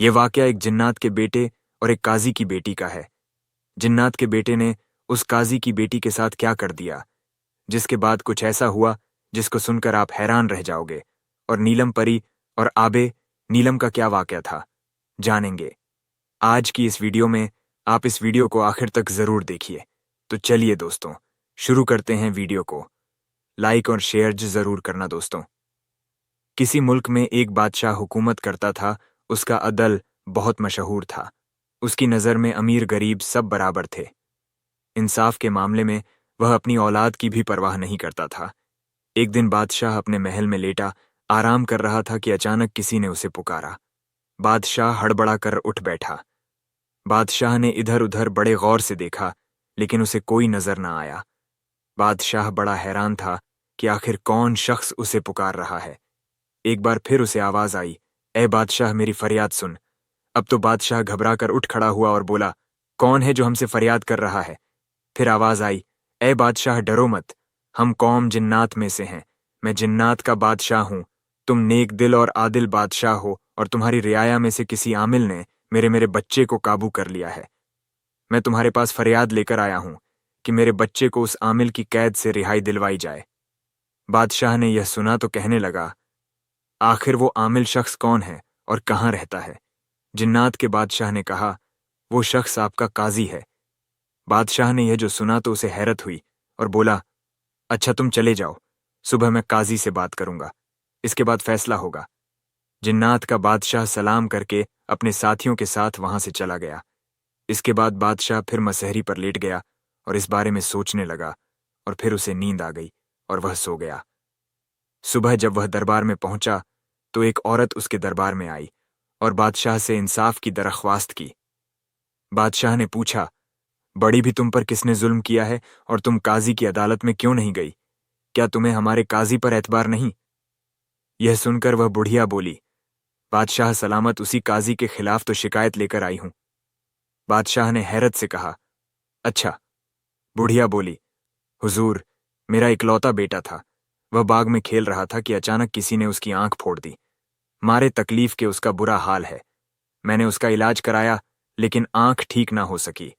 ये वाकया एक जिन्नात के बेटे और एक काजी की बेटी का है। जिन्नात के बेटे ने उस काजी की बेटी के साथ क्या कर दिया, जिसके बाद कुछ ऐसा हुआ जिसको सुनकर आप हैरान रह जाओगे। और नीलम परी और आबे नीलम का क्या वाकया था, जानेंगे आज की इस वीडियो में। आप इस वीडियो को आखिर तक जरूर देखिए। तो चलिए दोस्तों, शुरू करते हैं वीडियो को। लाइक और शेयर जरूर करना दोस्तों। किसी मुल्क में एक बादशाह हुकूमत करता था। उसका अदल बहुत मशहूर था। उसकी नज़र में अमीर गरीब सब बराबर थे। इंसाफ के मामले में वह अपनी औलाद की भी परवाह नहीं करता था। एक दिन बादशाह अपने महल में लेटा आराम कर रहा था कि अचानक किसी ने उसे पुकारा। बादशाह हड़बड़ा कर उठ बैठा। बादशाह ने इधर उधर बड़े गौर से देखा, लेकिन उसे कोई नजर न आया। बादशाह बड़ा हैरान था कि आखिर कौन शख्स उसे पुकार रहा है। एक बार फिर उसे आवाज आई, ए बादशाह, मेरी फरियाद सुन। अब तो बादशाह घबरा कर उठ खड़ा हुआ और बोला, कौन है जो हमसे फरियाद कर रहा है? फिर आवाज आई, ए बादशाह, डरो मत, हम कौम जिन्नात में से हैं। मैं जिन्नात का बादशाह हूं। तुम नेक दिल और आदिल बादशाह हो और तुम्हारी रियाया में से किसी आमिल ने मेरे बच्चे को काबू कर लिया है। मैं तुम्हारे पास फरियाद लेकर आया हूं कि मेरे बच्चे को उस आमिल की कैद से रिहाई दिलवाई जाए। बादशाह ने यह सुना तो कहने लगा, आखिर वो आमिल शख्स कौन है और कहाँ रहता है? जिन्नात के बादशाह ने कहा, वो शख्स आपका काजी है। बादशाह ने यह जो सुना तो उसे हैरत हुई और बोला, अच्छा तुम चले जाओ, सुबह मैं काजी से बात करूंगा, इसके बाद फैसला होगा। जिन्नात का बादशाह सलाम करके अपने साथियों के साथ वहां से चला गया। इसके बाद बादशाह फिर मसहरी पर लेट गया और इस बारे में सोचने लगा, और फिर उसे नींद आ गई और वह सो गया। सुबह जब वह दरबार में पहुंचा तो एक औरत उसके दरबार में आई और बादशाह से इंसाफ की दरख्वास्त की। बादशाह ने पूछा, बड़ी भी तुम पर किसने जुल्म किया है और तुम काजी की अदालत में क्यों नहीं गई? क्या तुम्हें हमारे काजी पर एतबार नहीं? यह सुनकर वह बुढ़िया बोली, बादशाह सलामत, उसी काजी के खिलाफ तो शिकायत लेकर आई हूं। बादशाह ने हैरत से कहा, अच्छा। बुढ़िया बोली, हुजूर, मेरा इकलौता बेटा था। वह बाग में खेल रहा था कि अचानक किसी ने उसकी आंख फोड़ दी। मारे तकलीफ के उसका बुरा हाल है। मैंने उसका इलाज कराया, लेकिन आंख ठीक ना हो सकी।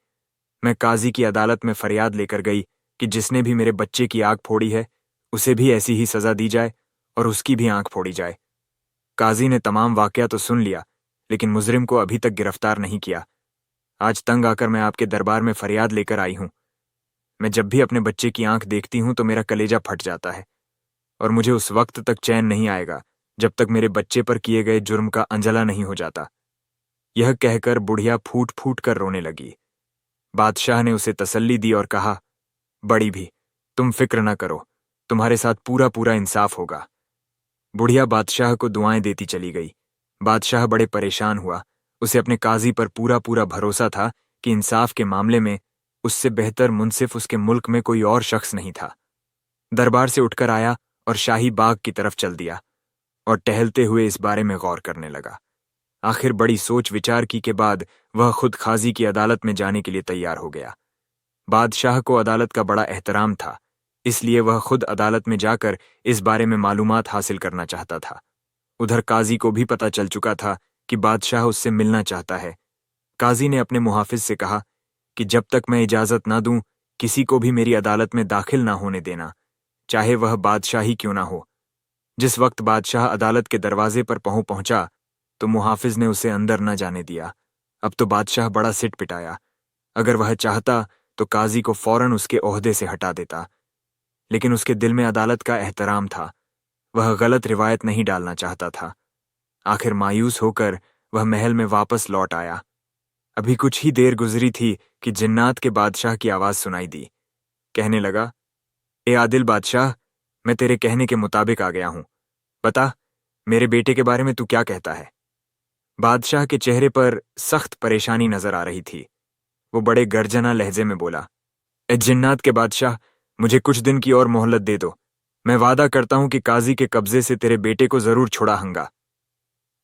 मैं काजी की अदालत में फरियाद लेकर गई कि जिसने भी मेरे बच्चे की आंख फोड़ी है उसे भी ऐसी ही सजा दी जाए और उसकी भी आंख फोड़ी जाए। काजी ने तमाम वाकया तो सुन लिया, लेकिन मुजरिम को अभी तक गिरफ्तार नहीं किया। आज तंग आकर मैं आपके दरबार में फरियाद लेकर आई हूं। मैं जब भी अपने बच्चे की आंख देखती हूं तो मेरा कलेजा फट जाता है, और मुझे उस वक्त तक चैन नहीं आएगा जब तक मेरे बच्चे पर किए गए जुर्म का अंजला नहीं हो जाता। यह कहकर बुढ़िया फूट फूट कर रोने लगी। बादशाह ने उसे तसल्ली दी और कहा, बड़ी भी, तुम फिक्र न करो, तुम्हारे साथ पूरा पूरा इंसाफ होगा। बुढ़िया बादशाह को दुआएं देती चली गई। बादशाह बड़े परेशान हुआ। उसे अपने काजी पर पूरा पूरा भरोसा था कि इंसाफ के मामले में उससे बेहतर मुंसिफ उसके मुल्क में कोई और शख्स नहीं था। दरबार से उठकर आया और शाही बाग की तरफ चल दिया और टहलते हुए इस बारे में गौर करने लगा। आखिर बड़ी सोच विचार की के बाद वह खुद काजी की अदालत में जाने के लिए तैयार हो गया। बादशाह को अदालत का बड़ा एहतराम था, इसलिए वह खुद अदालत में जाकर इस बारे में मालूमात हासिल करना चाहता था। उधर काजी को भी पता चल चुका था कि बादशाह उससे मिलना चाहता है। काजी ने अपने मुहाफिज से कहा कि जब तक मैं इजाजत ना दूं, किसी को भी मेरी अदालत में दाखिल ना होने देना, चाहे वह बादशाह ही क्यों ना हो। जिस वक्त बादशाह अदालत के दरवाजे पर पहुंचा तो मुहाफिज ने उसे अंदर न जाने दिया। अब तो बादशाह बड़ा सिट पिटाया। अगर वह चाहता तो काजी को फौरन उसके ओहदे से हटा देता, लेकिन उसके दिल में अदालत का एहतराम था। वह गलत रिवायत नहीं डालना चाहता था। आखिर मायूस होकर वह महल में वापस लौट आया। अभी कुछ ही देर गुजरी थी कि जिन्नात के बादशाह की आवाज सुनाई दी। कहने लगा, ए आदिल बादशाह, मैं तेरे कहने के मुताबिक आ गया हूं। बता, मेरे बेटे के बारे में तू क्या कहता है? बादशाह के चेहरे पर सख्त परेशानी नजर आ रही थी। वो बड़े गर्जना लहजे में बोला, ए जिन्नात के बादशाह, मुझे कुछ दिन की और मोहलत दे दो। मैं वादा करता हूं कि काजी के कब्जे से तेरे बेटे को जरूर छुड़ाऊंगा।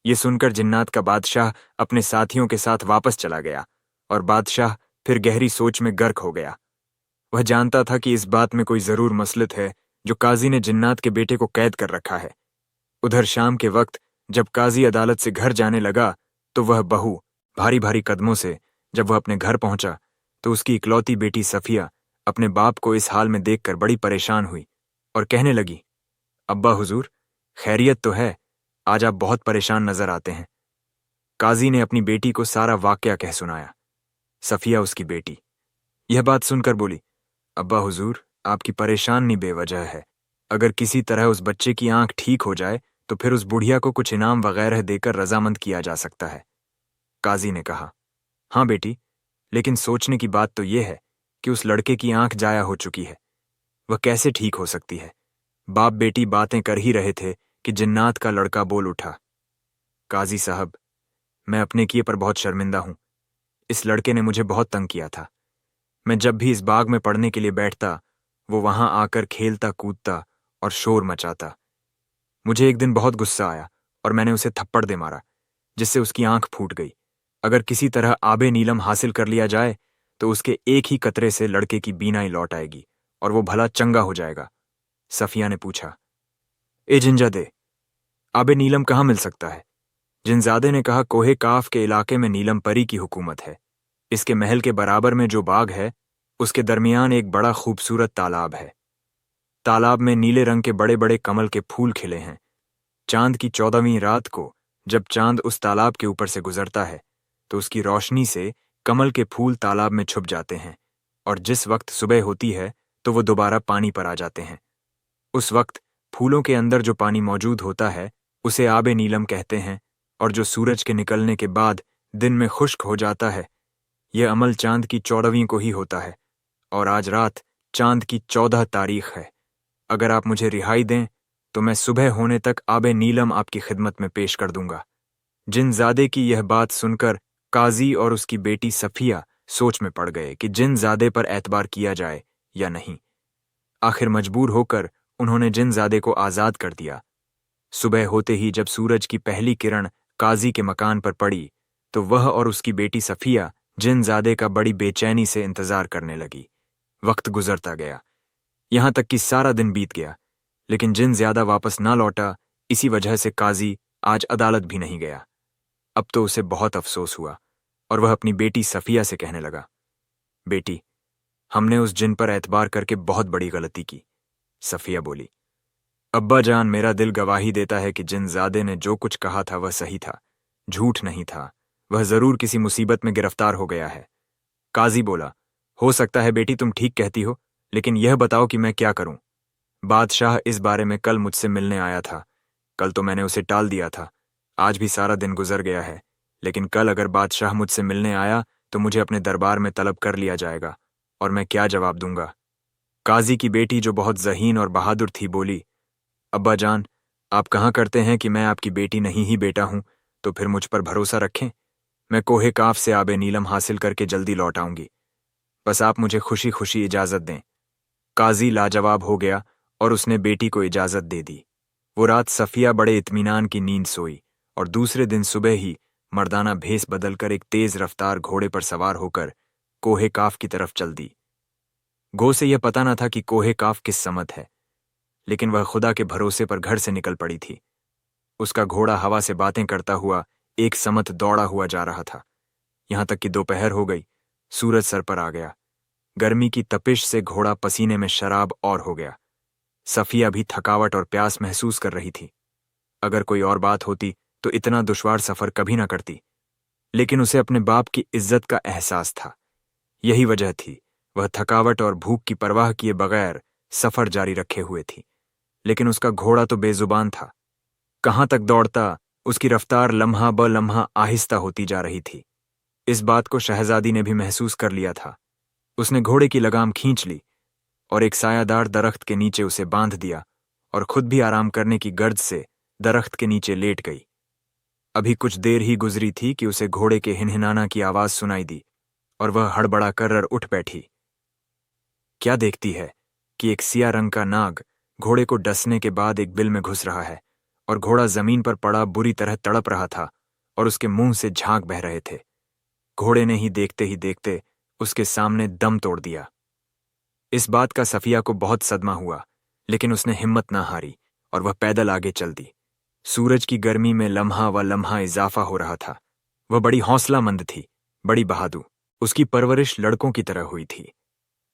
ये सुनकर जिन्नात का बादशाह अपने साथियों के साथ वापस चला गया और बादशाह फिर गहरी सोच में गर्क हो गया। वह जानता था कि इस बात में कोई जरूर मसलत है जो काजी ने जिन्नात के बेटे को कैद कर रखा है। उधर शाम के वक्त जब काजी अदालत से घर जाने लगा तो तो वह बहू भारी भारी कदमों से जब वह अपने घर पहुंचा तो उसकी इकलौती बेटी सफिया अपने बाप को इस हाल में देखकर बड़ी परेशान हुई और कहने लगी, अब्बा हुजूर, खैरियत तो है, आज आप बहुत परेशान नजर आते हैं। काजी ने अपनी बेटी को सारा वाकया कह सुनाया। सफिया उसकी बेटी यह बात सुनकर बोली, अब्बा हुजूर, आपकी परेशानी बेवजह है। अगर किसी तरह उस बच्चे की आंख ठीक हो जाए तो फिर उस बुढ़िया को कुछ इनाम वगैरह देकर रजामंद किया जा सकता है। काजी ने कहा, हाँ बेटी, लेकिन सोचने की बात तो यह है कि उस लड़के की आंख जाया हो चुकी है, वह कैसे ठीक हो सकती है। बाप बेटी बातें कर ही रहे थे कि जिन्नात का लड़का बोल उठा, काजी साहब, मैं अपने किए पर बहुत शर्मिंदा हूं। इस लड़के ने मुझे बहुत तंग किया था। मैं जब भी इस बाग में पढ़ने के लिए बैठता, वो वहां आकर खेलता कूदता और शोर मचाता। मुझे एक दिन बहुत गुस्सा आया और मैंने उसे थप्पड़ दे मारा, जिससे उसकी आंख फूट गई। अगर किसी तरह आबे नीलम हासिल कर लिया जाए तो उसके एक ही कतरे से लड़के की बीनाई लौट आएगी और वो भला चंगा हो जाएगा। सफिया ने पूछा, ए जिंजादे, आबे नीलम कहाँ मिल सकता है? जिनजादे ने कहा, कोहे काफ के इलाके में नीलम परी की हुकूमत है। इसके महल के बराबर में जो बाग है उसके दरमियान एक बड़ा खूबसूरत तालाब है। तालाब में नीले रंग के बड़े बड़े कमल के फूल खिले हैं। चांद की 14वीं रात को जब चांद उस तालाब के ऊपर से गुजरता है तो उसकी रोशनी से कमल के फूल तालाब में छुप जाते हैं और जिस वक्त सुबह होती है तो वो दोबारा पानी पर आ जाते हैं। उस वक्त फूलों के अंदर जो पानी मौजूद होता है उसे आबे नीलम कहते हैं और जो सूरज के निकलने के बाद दिन में खुश्क हो जाता है, यह अमल चांद की 14वीं को ही होता है और आज रात चांद की 14 तारीख है। अगर आप मुझे रिहाई दें तो मैं सुबह होने तक आबे नीलम आपकी खिदमत में पेश कर दूंगा। जिनजादे की यह बात सुनकर काजी और उसकी बेटी सफिया सोच में पड़ गए कि जिनजादे पर एतबार किया जाए या नहीं। आखिर मजबूर होकर उन्होंने जिनजादे को आजाद कर दिया। सुबह होते ही जब सूरज की पहली किरण काजी के मकान पर पड़ी तो वह और उसकी बेटी सफिया जिनजादे का बड़ी बेचैनी से इंतजार करने लगी। वक्त गुजरता गया, यहां तक कि सारा दिन बीत गया, लेकिन जिनजादा वापस ना लौटा। इसी वजह से काजी आज अदालत भी नहीं गया। अब तो उसे बहुत अफसोस हुआ और वह अपनी बेटी सफिया से कहने लगा, बेटी, हमने उस जिन पर एतबार करके बहुत बड़ी गलती की। सफिया बोली, अब्बा जान, मेरा दिल गवाही देता है कि जिनजादे ने जो कुछ कहा था वह सही था, झूठ नहीं था। वह जरूर किसी मुसीबत में गिरफ्तार हो गया है। काजी बोला, हो सकता है बेटी तुम ठीक कहती हो, लेकिन यह बताओ कि मैं क्या करूं। बादशाह इस बारे में कल मुझसे मिलने आया था। कल तो मैंने उसे टाल दिया था। आज भी सारा दिन गुजर गया है, लेकिन कल अगर बादशाह मुझसे मिलने आया तो मुझे अपने दरबार में तलब कर लिया जाएगा और मैं क्या जवाब दूंगा। काजी की बेटी जो बहुत ज़हीन और बहादुर थी बोली, अब्बा जान, आप कहाँ करते हैं कि मैं आपकी बेटी नहीं ही बेटा हूं, तो फिर मुझ पर भरोसा रखें। मैं कोहे काफ से आबे नीलम हासिल करके जल्दी लौट आऊंगी। बस आप मुझे खुशी खुशी इजाज़त दें। काजी लाजवाब हो गया और उसने बेटी को इजाज़त दे दी। वो रात सफिया बड़े इत्मीनान की नींद सोई और दूसरे दिन सुबह ही मर्दाना भेस बदलकर एक तेज रफ्तार घोड़े पर सवार होकर कोहे काफ की तरफ चल दी। गो से यह पता न था कि कोहे काफ किस समत है, लेकिन वह खुदा के भरोसे पर घर से निकल पड़ी थी। उसका घोड़ा हवा से बातें करता हुआ एक समत दौड़ा हुआ जा रहा था। यहां तक कि दोपहर हो गई, सूरज सर पर आ गया। गर्मी की तपिश से घोड़ा पसीने में शराब और हो गया। सफिया भी थकावट और प्यास महसूस कर रही थी। अगर कोई और बात होती तो इतना दुश्वार सफर कभी ना करती, लेकिन उसे अपने बाप की इज्जत का एहसास था। यही वजह थी वह थकावट और भूख की परवाह किए बगैर सफर जारी रखे हुए थी। लेकिन उसका घोड़ा तो बेजुबान था। कहां तक दौड़ता, उसकी रफ्तार लम्हा ब लम्हा आहिस्ता होती जा रही थी। इस बात को शहजादी ने भी महसूस कर लिया था। उसने घोड़े की लगाम खींच ली और एक सायादार दरख्त के नीचे उसे बांध दिया और खुद भी आराम करने की गर्ज से दरख्त के नीचे लेट गई। अभी कुछ देर ही गुजरी थी कि उसे घोड़े के हिनहिनाना की आवाज सुनाई दी और वह हड़बड़ा कर उठ बैठी। क्या देखती है कि एक सिया रंग का नाग घोड़े को डसने के बाद एक बिल में घुस रहा है और घोड़ा जमीन पर पड़ा बुरी तरह तड़प रहा था और उसके मुंह से झाग बह रहे थे। घोड़े ने ही देखते उसके सामने दम तोड़ दिया। इस बात का सफिया को बहुत सदमा हुआ, लेकिन उसने हिम्मत ना हारी और वह पैदल आगे चल दी। सूरज की गर्मी में लम्हा व लम्हा इजाफा हो रहा था। वह बड़ी हौसला मंद थी, बड़ी बहादुर। उसकी परवरिश लड़कों की तरह हुई थी।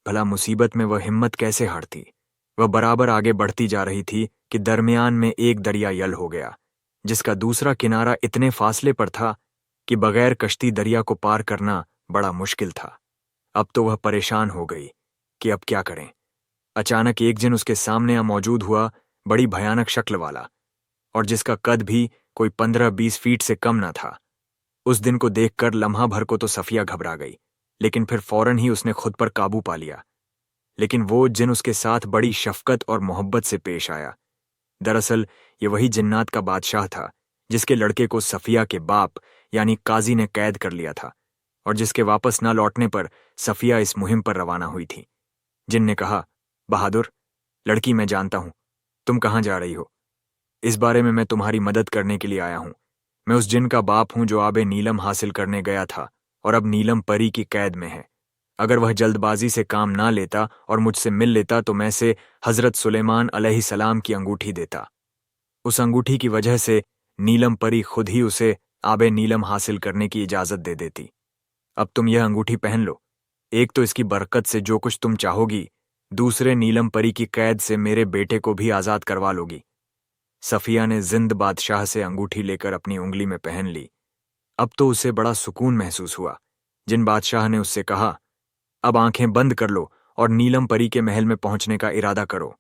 भला मुसीबत में वह हिम्मत कैसे हारती। वह बराबर आगे बढ़ती जा रही थी कि दरमियान में एक दरिया यल हो गया, जिसका दूसरा किनारा इतने फासले पर था कि बगैर कश्ती दरिया को पार करना बड़ा मुश्किल था। अब तो वह परेशान हो गई कि अब क्या करें। अचानक एक जिन उसके सामने आ मौजूद हुआ, बड़ी भयानक शक्ल वाला, और जिसका कद भी कोई 15-20 फीट से कम न था। उस दिन को देखकर लम्हा भर को तो सफिया घबरा गई, लेकिन फिर फौरन ही उसने खुद पर काबू पा लिया। लेकिन वो जिन उसके साथ बड़ी शफकत और मोहब्बत से पेश आया। दरअसल ये वही जिन्नात का बादशाह था जिसके लड़के को सफिया के बाप यानी काजी ने कैद कर लिया था, और जिसके वापस न लौटने पर सफिया इस मुहिम पर रवाना हुई थी। जिन ने कहा, बहादुर लड़की, मैं जानता हूं तुम कहां जा रही हो। इस बारे में मैं तुम्हारी मदद करने के लिए आया हूं। मैं उस जिन का बाप हूं जो आबे नीलम हासिल करने गया था और अब नीलम परी की कैद में है। अगर वह जल्दबाजी से काम ना लेता और मुझसे मिल लेता तो मैं से हजरत सुलेमान अलैहिस्सलाम की अंगूठी देता। उस अंगूठी की वजह से नीलम परी खुद ही उसे आबे नीलम हासिल करने की इजाजत दे देती। अब तुम यह अंगूठी पहन लो। एक तो इसकी बरकत से जो कुछ तुम चाहोगी, दूसरे नीलम परी की कैद से मेरे बेटे को भी आजाद करवा लोगी। सफिया ने जिंद बादशाह से अंगूठी लेकर अपनी उंगली में पहन ली। अब तो उसे बड़ा सुकून महसूस हुआ। जिन बादशाह ने उससे कहा, अब आंखें बंद कर लो और नीलम परी के महल में पहुंचने का इरादा करो।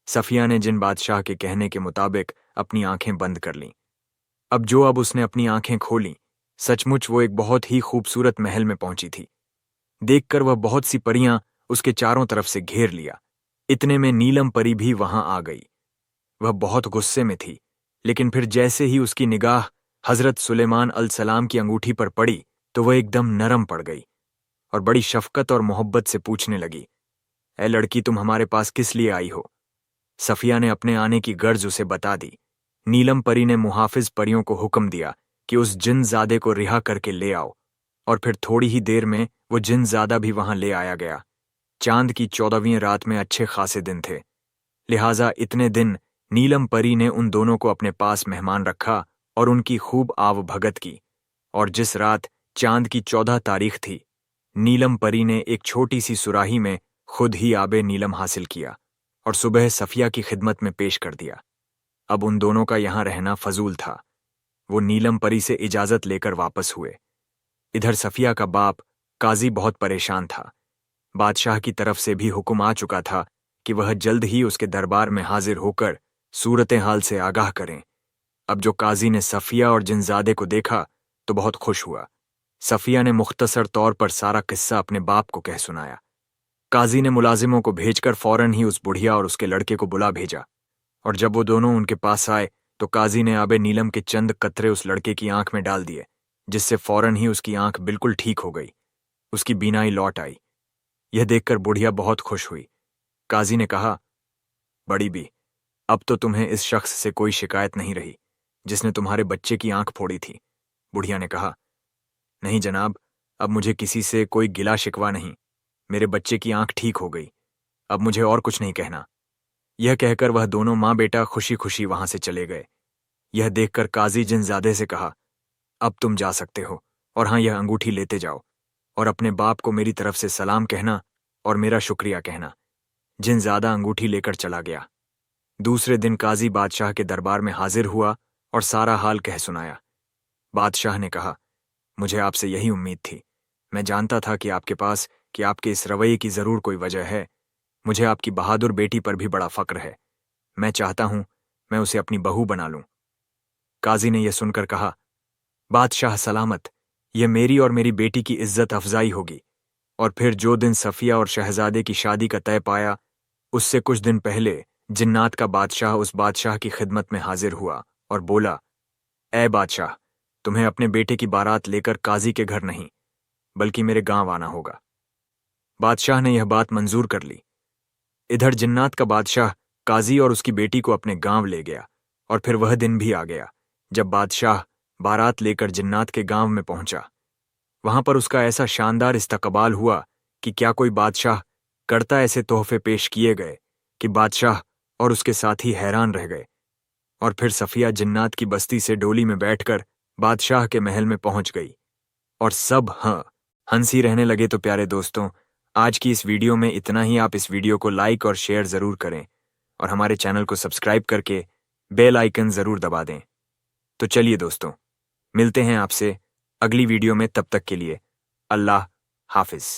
सफिया ने जिन बादशाह के कहने के मुताबिक अपनी आंखें बंद कर लीं। अब उसने अपनी आंखें खोलीं, सचमुच वो एक बहुत ही खूबसूरत महल में पहुंची थी। देखकर वह बहुत सी परियां उसके चारों तरफ से घेर लिया। इतने में नीलम परी भी वहां आ गई। वह बहुत गुस्से में थी, लेकिन फिर जैसे ही उसकी निगाह हजरत सुलेमान अलसलाम की अंगूठी पर पड़ी तो वह एकदम नरम पड़ गई और बड़ी शफकत और मोहब्बत से पूछने लगी, ऐ लड़की, तुम हमारे पास किस लिए आई हो। सफिया ने अपने आने की गर्ज उसे बता दी। नीलम परी ने मुहाफिज परियों को हुक्म दिया कि उस जिनजादे को रिहा करके ले आओ, और फिर थोड़ी ही देर में वो जिनजादा भी वहां ले आया गया। चांद की 14वीं रात में अच्छे खासे दिन थे, लिहाजा इतने दिन नीलम परी ने उन दोनों को अपने पास मेहमान रखा और उनकी खूब आव भगत की। और जिस रात चांद की 14 तारीख थी, नीलम परी ने एक छोटी सी सुराही में खुद ही आबे नीलम हासिल किया और सुबह सफिया की खिदमत में पेश कर दिया। अब उन दोनों का यहां रहना फजूल था। वो नीलम परी से इजाजत लेकर वापस हुए। इधर सफिया का बाप काजी बहुत परेशान था। बादशाह की तरफ से भी हुक्म आ चुका था कि वह जल्द ही उसके दरबार में हाजिर होकर सूरत हाल से आगाह करें। अब जो काजी ने सफिया और जिनजादे को देखा तो बहुत खुश हुआ। सफिया ने मुख्तसर तौर पर सारा किस्सा अपने बाप को कह सुनाया। काजी ने मुलाजिमों को भेजकर फौरन ही उस बुढ़िया और उसके लड़के को बुला भेजा, और जब वो दोनों उनके पास आए तो काजी ने आबे नीलम के चंद कतरे उस लड़के की आंख में डाल दिए, जिससे फौरन ही उसकी आंख बिल्कुल ठीक हो गई। उसकी बीनाई लौट आई। यह देखकर बुढ़िया बहुत खुश हुई। काजी ने कहा, बड़ी बी, अब तो तुम्हें इस शख्स से कोई शिकायत नहीं रही जिसने तुम्हारे बच्चे की आंख फोड़ी थी। बुढ़िया ने कहा, नहीं जनाब, अब मुझे किसी से कोई गिला शिकवा नहीं। मेरे बच्चे की आंख ठीक हो गई, अब मुझे और कुछ नहीं कहना। यह कहकर वह दोनों माँ बेटा खुशी खुशी वहां से चले गए। यह देखकर काजी जिनजादे से कहा, अब तुम जा सकते हो, और हाँ, यह अंगूठी लेते जाओ और अपने बाप को मेरी तरफ से सलाम कहना और मेरा शुक्रिया कहना। जिनजादा अंगूठी लेकर चला गया। दूसरे दिन काजी बादशाह के दरबार में हाजिर हुआ और सारा हाल कह सुनाया। बादशाह ने कहा, मुझे आपसे यही उम्मीद थी। मैं जानता था कि आपके इस रवैये की जरूर कोई वजह है। मुझे आपकी बहादुर बेटी पर भी बड़ा फक्र है। मैं चाहता हूं मैं उसे अपनी बहू बना लूं। काजी ने यह सुनकर कहा, बादशाह सलामत, यह मेरी और मेरी बेटी की इज्जत अफजाई होगी। और फिर जो दिन सफिया और शहजादे की शादी का तय पाया, उससे कुछ दिन पहले जिन्नात का बादशाह उस बादशाह की खिदमत में हाजिर हुआ और बोला, ऐ बादशाह, तुम्हें अपने बेटे की बारात लेकर काजी के घर नहीं बल्कि मेरे गांव आना होगा। बादशाह ने यह बात मंजूर कर ली। इधर जिन्नात का बादशाह काजी और उसकी बेटी को अपने गांव ले गया, और फिर वह दिन भी आ गया जब बादशाह बारात लेकर जिन्नात के गांव में पहुंचा। वहां पर उसका ऐसा शानदार इस्तकबाल हुआ कि क्या कोई बादशाह करता, ऐसे तोहफे पेश किए गए कि बादशाह और उसके साथी हैरान रह गए। और फिर सफिया जिन्नात की बस्ती से डोली में बैठकर बादशाह के महल में पहुंच गई और सब हंसी रहने लगे। तो प्यारे दोस्तों, आज की इस वीडियो में इतना ही। आप इस वीडियो को लाइक और शेयर ज़रूर करें और हमारे चैनल को सब्सक्राइब करके बेल आइकन ज़रूर दबा दें। तो चलिए दोस्तों, मिलते हैं आपसे अगली वीडियो में। तब तक के लिए अल्लाह हाफिज़।